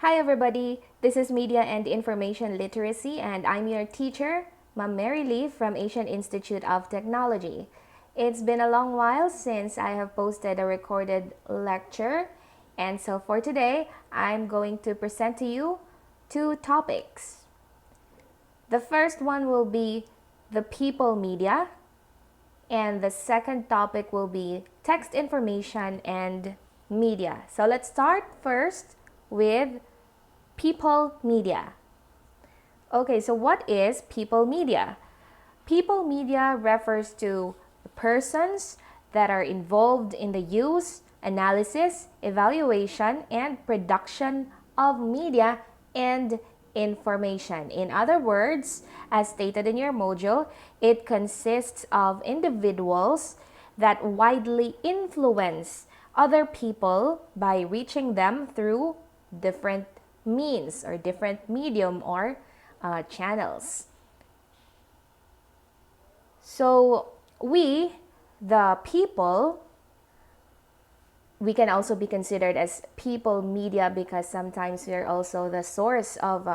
Hi everybody, this is Media and Information Literacy and I'm your teacher, Ma'am Mary Lee from Asian Institute of Technology. It's been a long while since I have posted a recorded lecture, and so for today, I'm going to present to you two topics. The first one will be the people media, and the second topic will be text information and media. So let's start first with people media. Okay, so what is people media? People media refers to persons that are involved in the use, analysis, evaluation, and production of media and information. In other words, as stated in your module, it consists of individuals that widely influence other people by reaching them through different means or different medium or channels. So we, the people, we can also be considered as people media because sometimes we are also the source of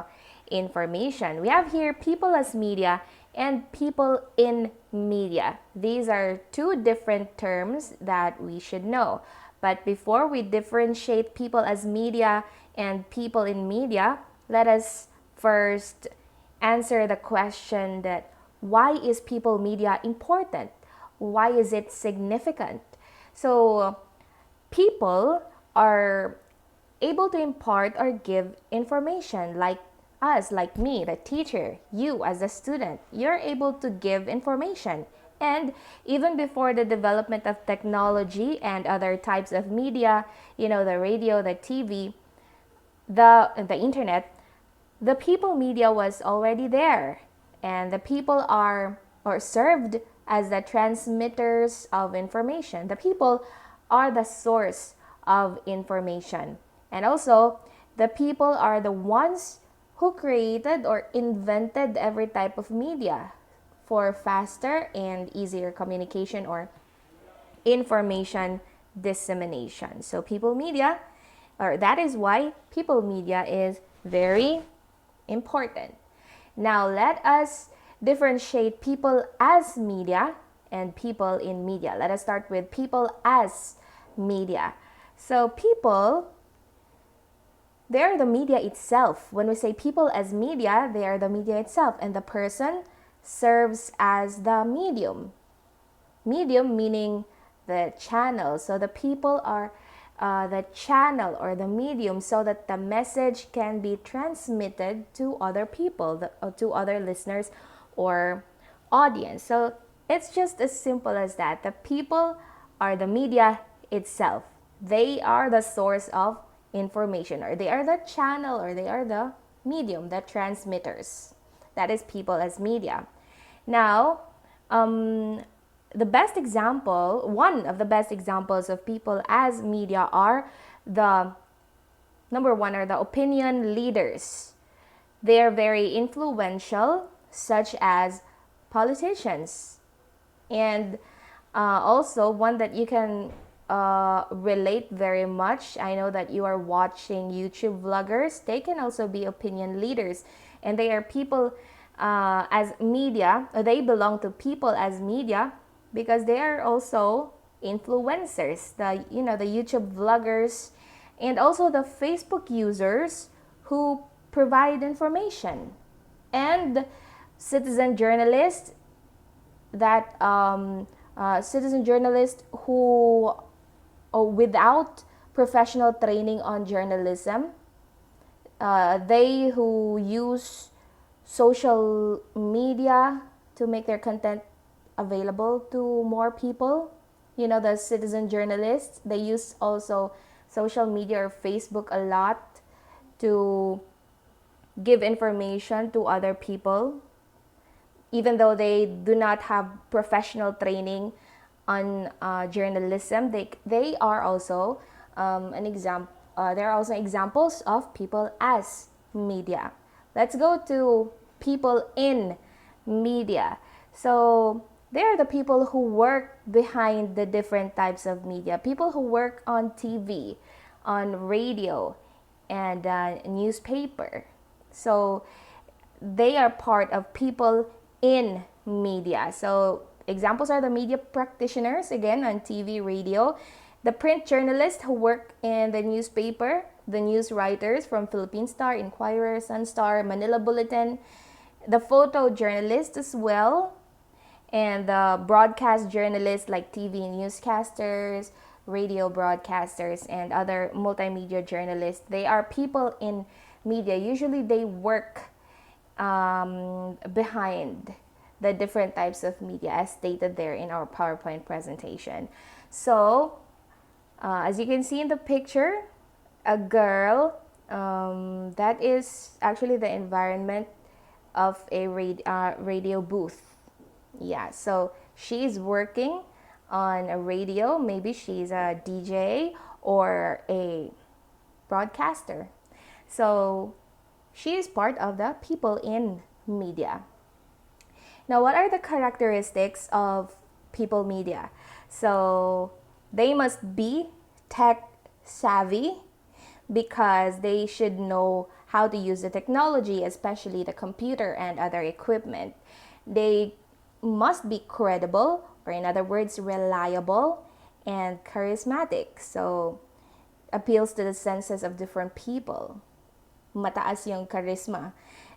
information. We have here people as media and people in media. These are two different terms that we should know. But before we differentiate people as media and people in media, let us first answer the question that why is people media important? Why is it significant? So people are able to impart or give information like us, like me, the teacher, you as a student, you're able to give information. And even before the development of technology and other types of media, the radio, the TV, the internet, the people media was already there. And the people are or served as the transmitters of information. The people are the source of information. And also, the people are the ones who created or invented every type of media for faster and easier communication or information dissemination. So people media, or that is why people media is very important. Now let us differentiate people as media and people in media. Let us start with people as media. So people, they are the media itself. When we say people as media, they are the media itself, and the person serves as the medium. Medium meaning the channel. So the people are the channel or the medium so that the message can be transmitted to other people, to other listeners or audience. So it's just as simple as that. The people are the media itself. They are the source of information, or they are the channel, or they are the medium, the transmitters. That is people as media. Now, the best example, one of the best examples of people as media are the number one are the opinion leaders. They are very influential, such as politicians. And also one that you can relate very much. I know that you are watching YouTube vloggers. They can also be opinion leaders, and they are people as media. They belong to people as media because they are also influencers. The YouTube vloggers, and also the Facebook users who provide information, and citizen journalists who without professional training on journalism, they who use social media to make their content available to more people. The citizen journalists, they use also social media or Facebook a lot to give information to other people, even though they do not have professional training on journalism. They are also an example. There are also examples of people as media. Let's go to people in media. So they are the people who work behind the different types of media. People who work on TV, on radio, and newspaper. So they are part of people in media. So examples are the media practitioners, again, on TV, radio, the print journalists who work in the newspaper, the news writers from Philippine Star, Inquirer, Sun Star, Manila Bulletin, the photojournalists as well, and the broadcast journalists like TV newscasters, radio broadcasters, and other multimedia journalists. They are people in media. Usually they work behind the different types of media as stated there in our PowerPoint presentation. So, as you can see in the picture, a girl, that is actually the environment of a radio booth. Yeah, so she's working on a radio. Maybe she's a DJ or a broadcaster. So she is part of the people in media. Now, what are the characteristics of people media? So they must be tech savvy because they should know how to use the technology, especially the computer and other equipment. They must be credible, or in other words, reliable and charismatic. So appeals to the senses of different people. Mataas yung charisma.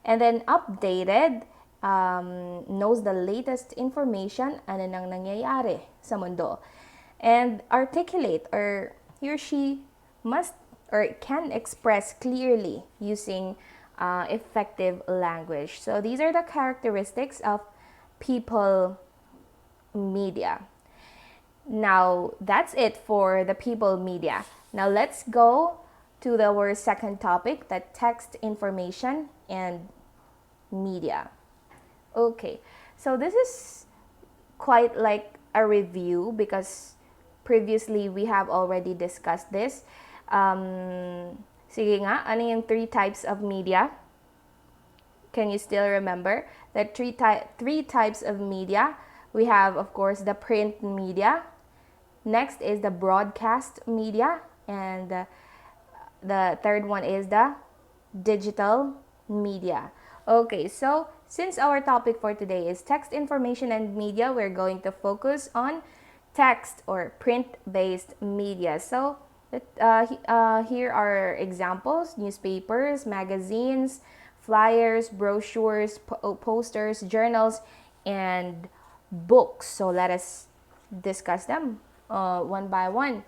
And then updated, knows the latest information, ano nang nangyayari sa mundo. And articulate, or he or she must or can express clearly using effective language. So these are the characteristics of people media. Now, that's it for the people media. Now, let's go to our second topic, the text information and media. Okay, so this is quite like a review because previously we have already discussed this. Sige nga, ano yung three types of media? Can you still remember? The three types of media. We have, of course, the print media. Next is the broadcast media. And the third one is the digital media. Okay, so since our topic for today is text information and media, we're going to focus on text or print-based media. So here are examples: newspapers, magazines, flyers, brochures, posters, journals, and books. So let us discuss them one by one.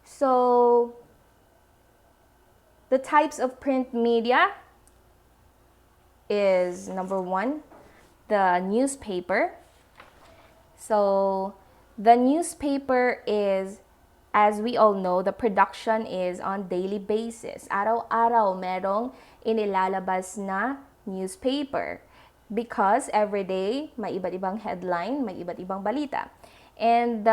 So the types of print media is number one, the newspaper. So the newspaper is, as we all know, the production is on daily basis. Araw-araw merong inilalabas na newspaper because every day may iba't ibang headline, may iba't ibang balita. And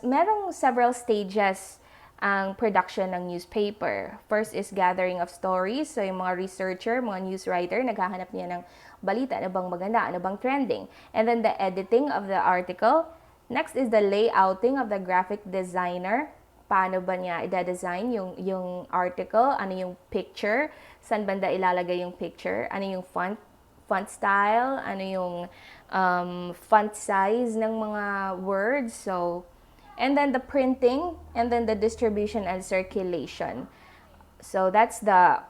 merong several stages ang production ng newspaper. First is gathering of stories. So yung mga researcher, mga news writer, naghahanap niya ng balita, ano bang maganda, ano bang trending. And then the editing of the article. Next is the layouting of the graphic designer. Paano ba niya i-design yung article, ano yung picture, saan banda ilalagay yung picture, ano yung font style, ano yung font size ng mga words. So, and then the printing, and then the distribution and circulation. So that's the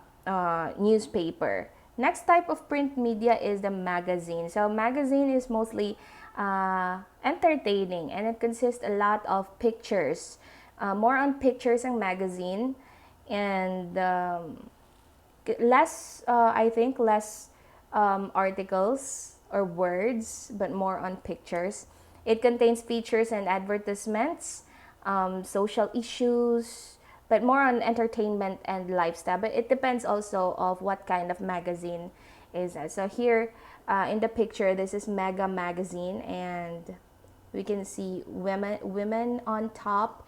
newspaper. Next type of print media is the magazine. So magazine is mostly entertaining, and it consists a lot of pictures. More on pictures ang magazine, and less articles or words, but more on pictures. It contains features and advertisements, social issues, but more on entertainment and lifestyle. But it depends also of what kind of magazine is that. So here in the picture, this is Mega Magazine, and we can see women on top,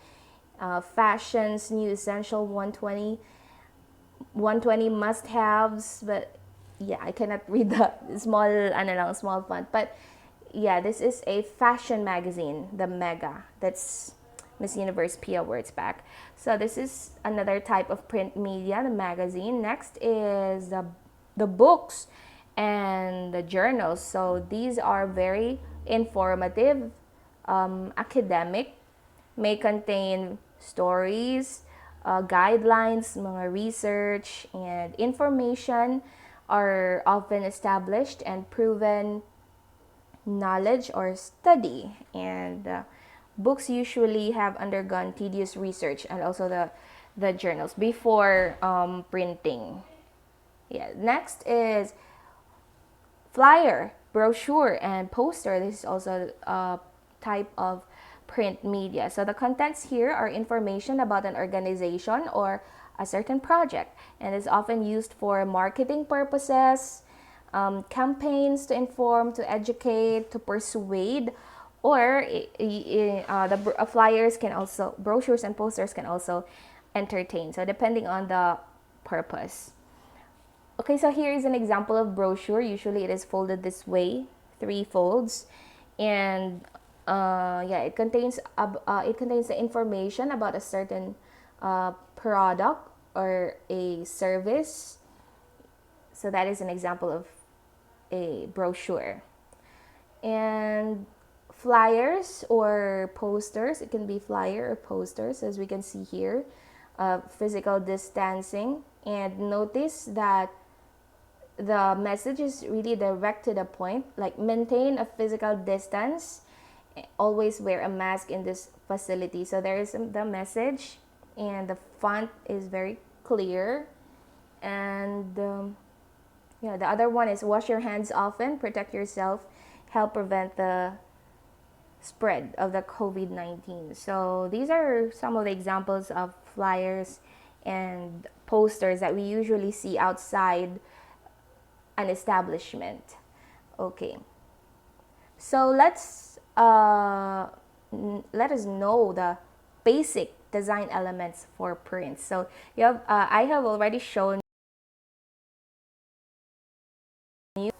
fashions, new essential 120 must-haves, but yeah, I cannot read the small font, but yeah, this is a fashion magazine, the Mega. That's Miss Universe Pia Wurtzbach. So this is another type of print media, the magazine. Next is the books and the journals. So these are very informative, academic, may contain stories, guidelines, mga research, and information are often established and proven knowledge or study. And books usually have undergone tedious research, and also the journals before printing. Yeah. Next is flyer, brochure, and poster. This is also a type of print media. So the contents here are information about an organization or a certain project, and is often used for marketing purposes, campaigns to inform, to educate, to persuade, or flyers can also, brochures and posters can also entertain. So depending on the purpose. Okay, so here is an example of brochure. Usually it is folded this way, 3 folds, and yeah, it contains the information about a certain product or a service. So that is an example of a brochure. And flyers or posters, it can be flyer or posters, as we can see here, physical distancing. And notice that the message is really direct to the point, like maintain a physical distance, always wear a mask in this facility. So there is the message, and the font is very clear. And yeah, the other one is wash your hands often, protect yourself, help prevent the spread of the COVID-19. So these are some of the examples of flyers and posters that we usually see outside an establishment. Okay, so let us know the basic design elements for prints. So you have I have already shown you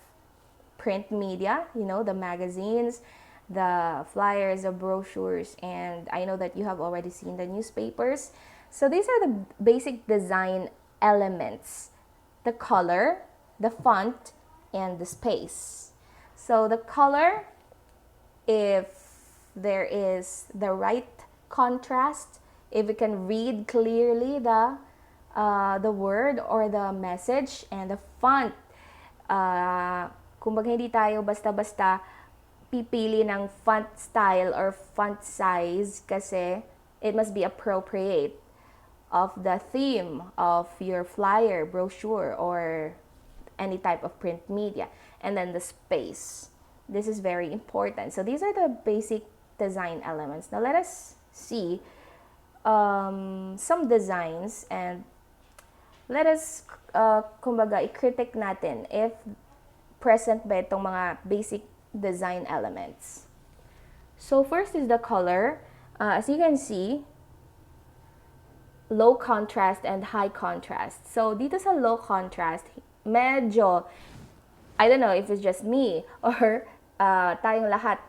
print media, the magazines, the flyers, the brochures, and I know that you have already seen the newspapers. So these are the basic design elements: the color, the font, and the space. So the color, if there is the right contrast, if we can read clearly the word or the message, and the font, kumbaga hindi tayo basta-basta pipili ng font style or font size, kasi it must be appropriate of the theme of your flyer, brochure, or any type of print media. And then the space. This is very important. So these are the basic design elements. Now let us see some designs, and let us kumbaga i-critic natin if present ba itong mga basic design elements. So first is the color. As you can see, low contrast and high contrast. So dito sa low contrast, medyo, I don't know if it's just me or tayong lahat,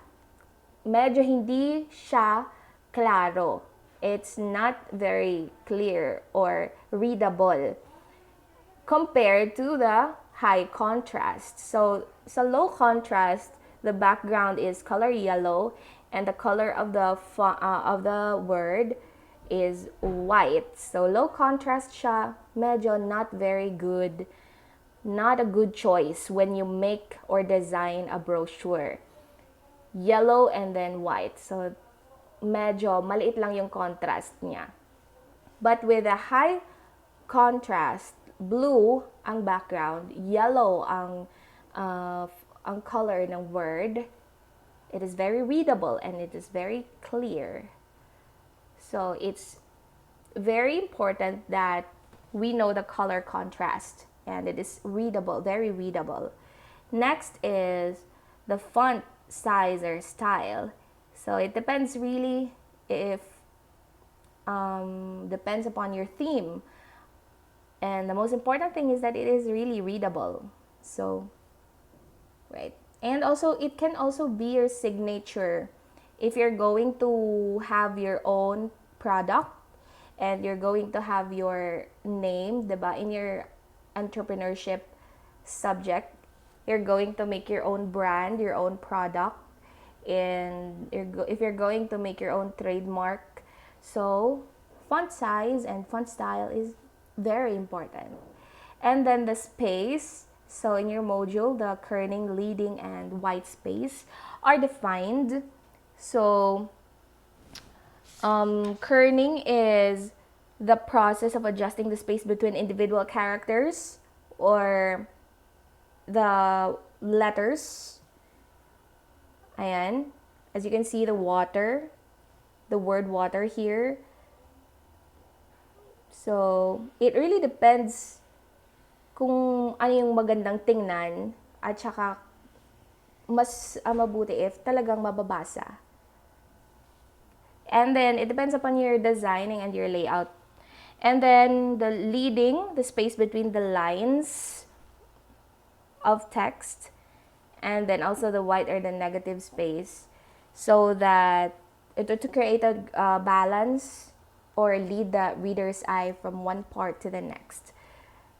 medyo hindi siya klaro. It's not very clear or readable compared to the high contrast. So sa low contrast, the background is color yellow, and the color of the word is white. So low contrast siya, medyo not very good, not a good choice when you make or design a brochure. Yellow and then white. So medyo maliit lang yung contrast niya. But with a high contrast, blue ang background, yellow ang color ng word, it is very readable and it is very clear. So it's very important that we know the color contrast, and it is readable, very readable. Next is the font size or style. So it depends really if depends upon your theme. And the most important thing is that it is really readable. So, right. And also, it can also be your signature if you're going to have your own product and you're going to have your name, diba, in your entrepreneurship subject, you're going to make your own brand, your own product, and if you're going to make your own trademark, so font size and font style is very important. And then the space, so in your module, the kerning, leading, and white space are defined. So kerning is the process of adjusting the space between individual characters or the letters. Ayan. As you can see, the water, the word water here. So, it really depends kung ano yung magandang tingnan at saka mas mabuti if talagang mababasa. And then, it depends upon your designing and your layout. And then, the leading, the space between the lines of text, and then also the white or the negative space, so that to create a balance or lead the reader's eye from one part to the next.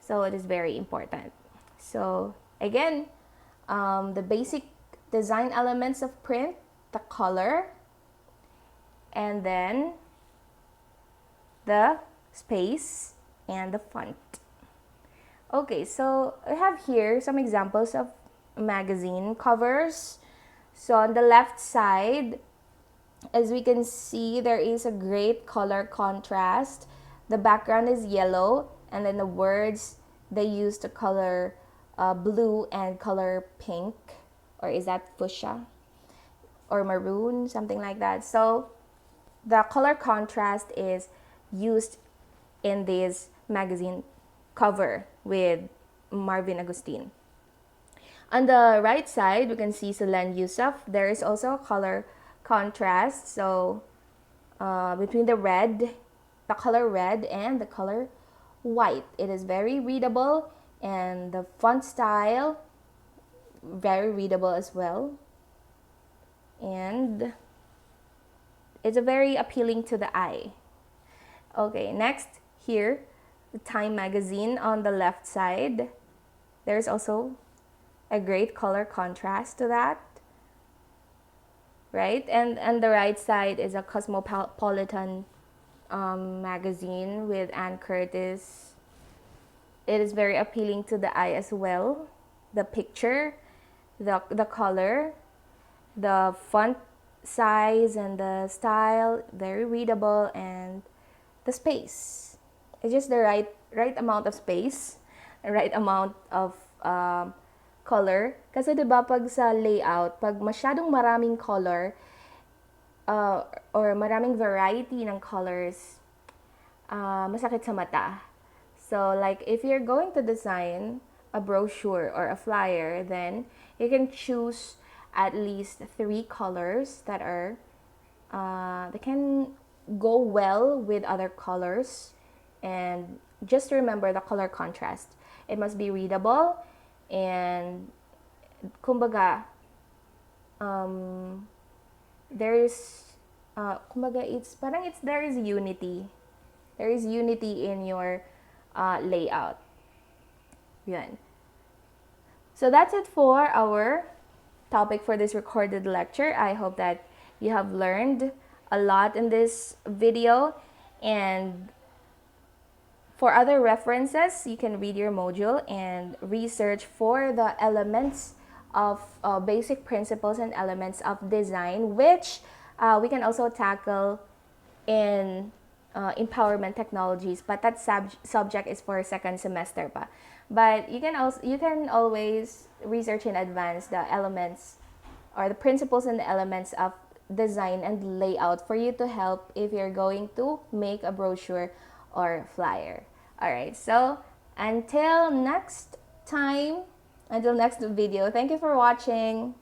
So it is very important. So again, the basic design elements of print, the color, and then the space and the font. Okay, so I have here some examples of magazine covers. So on the left side, as we can see, there is a great color contrast. The background is yellow, and then the words, they use the color blue and color pink, or is that fuchsia or maroon, something like that. So the color contrast is used in this magazine cover with Marvin Agustin. On the right side, we can see Solen Yusuf. There is also a color contrast. So between the color red and the color white. It is very readable, and the font style, very readable as well. And it's a very appealing to the eye. Okay, next here, the Time magazine on the left side. There's also a great color contrast to that, right? And the right side is a Cosmopolitan magazine with Anne Curtis. It is very appealing to the eye as well. The picture, the color, the font size and the style, very readable, and the space. It's just the right amount of space, the right amount of color. Kasi diba pag sa layout, pag masyadong maraming color or maraming variety ng colors, masakit sa mata. So like if you're going to design a brochure or a flyer, then you can choose at least 3 colors that are that can go well with other colors. And just remember the color contrast. It must be readable, and kumbaga there is kumbaga there is unity. There is unity in your layout. Yun. So that's it for our topic for this recorded lecture. I hope that you have learned a lot in this video, and for other references, you can read your module and research for the elements of basic principles and elements of design, which we can also tackle in empowerment technologies, but that subject is for second semester pa. But you can always research in advance the elements or the principles and the elements of design and layout for you to help if you're going to make a brochure or flyer. Alright, so until next time, until next video, thank you for watching.